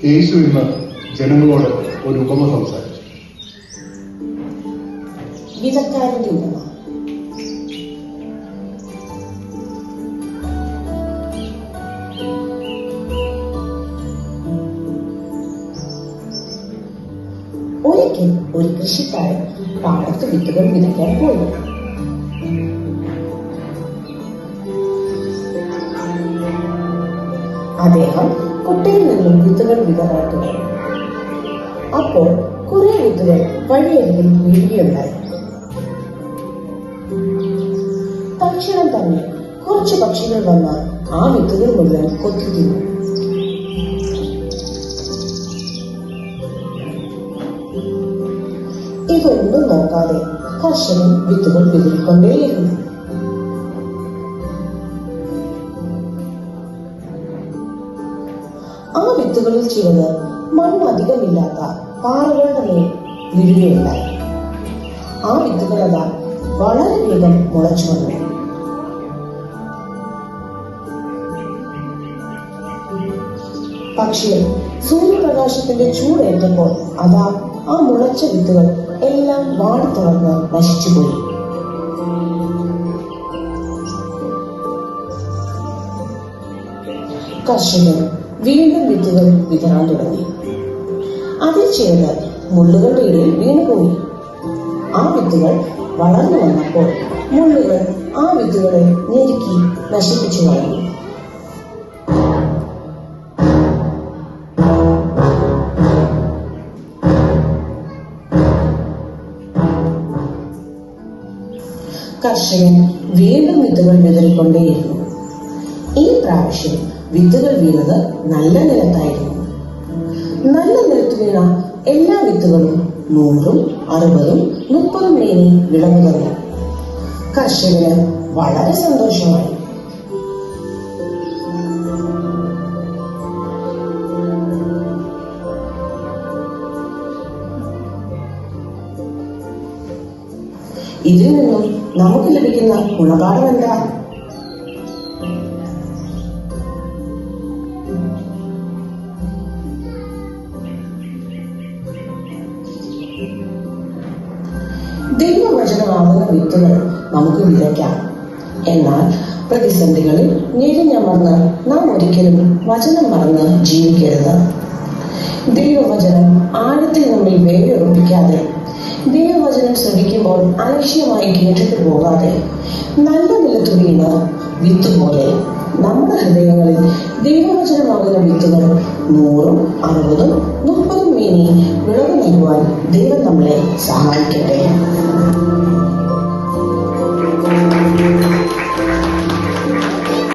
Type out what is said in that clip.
യേശു ഇന്ന് ജനങ്ങളോട് ഒരു ഉപമ സംസാരിച്ചു. വിധക്കാരന്റെ ഉപമ. ഒരിക്കൽ ഒരു കൃഷിക്കാരൻ പാടത്ത് വിത്തുകൾ വിതയ്ക്കാൻ പോയി. അദ്ദേഹം കുട്ടയിൽ നിന്നും വിത്തുകൾ വിതറാൻ തുടങ്ങി. അപ്പോൾ കുറെ വിത്തുകൾ വഴിയരികിൽ വീഴുകയുണ്ടായി. തൽക്ഷണം തന്നെ കുറച്ച് പക്ഷികൾ വന്ന് ആ വിത്തുകൾ മുഴുവൻ കൊത്തിത്തിന്നു. ഇതൊന്നും നോക്കാതെ കർഷകൻ വിത്തുകൾ വിതറിക്കൊണ്ടേയിരുന്നു. ആ വിത്തുകളിൽ ചിലത് മണ്ണ് അധികമില്ലാത്ത പാറകളുടെ മേൽ വീഴുകയുണ്ടായി. ആ വിത്തുകൾ അതാ വളരെ വേഗം മുളച്ചു വന്നു. പക്ഷേ സൂര്യപ്രകാശത്തിന്റെ ചൂടേറ്റപ്പോൾ അതാ ആ മുളച്ച വിത്തുകൾ എല്ലാം വാടി തുറന്ന് നശിച്ചുപോയി. കർഷകൻ വീണ്ടും വിത്തുകൾ വിതറാൻ തുടങ്ങി. അതിൽ ചിലത് മുള്ളുകളുടെ ഇടയിൽ വീണുപോയി. ആ വിത്തുകൾ വളർന്നു വന്നപ്പോൾ മുള്ളുകൾ ആ വിത്തുകളെ ഞെരുക്കി നശിപ്പിച്ചു കളഞ്ഞു. കർഷകൻ വീണ്ടും വിത്തുകൾ വിതറിക്കൊണ്ടേയിരുന്നു. ഈ പ്രാവശ്യം വിത്തുകൾ വീണത് നല്ല നിലത്തായിരുന്നു. നല്ല നിലത്ത് വീണ എല്ലാ വിത്തുകളും 100, 60, 30 മേനി വിളവ് തന്നു. കർഷകന് വളരെ സന്തോഷമായി. ഇതിൽ നിന്നും നമുക്ക് ലഭിക്കുന്ന ഗുണപാഠം എന്താ? ദൈവവചനമാകുന്ന വിത്തുകൾ നമുക്ക് വിതയ്ക്കാം. എന്നാൽ പ്രതിസന്ധികളിൽ ഞെരിഞ്ഞമർന്ന് നാം ഒരിക്കലും വചനം മറന്ന് ജീവിക്കരുത്. ദൈവവചനം ആഴത്തിൽ നമ്മിൽ വേരുറപ്പിക്കാതെ, ദൈവവചനം ശ്രമിക്കുമ്പോൾ അലക്ഷ്യമായി കേട്ടിട്ട് പോകാതെ, നല്ല നിലത്ത് വീണ് വിത്തുപോലെ നമ്മുടെ ഹൃദയങ്ങളിൽ ദൈവവചനമാകുന്ന വിത്തുകൾ 100, 60, 30 മേനി വിളവ് നൽകുവാൻ ദൈവം നമ്മളെ സഹായിക്കട്ടെ.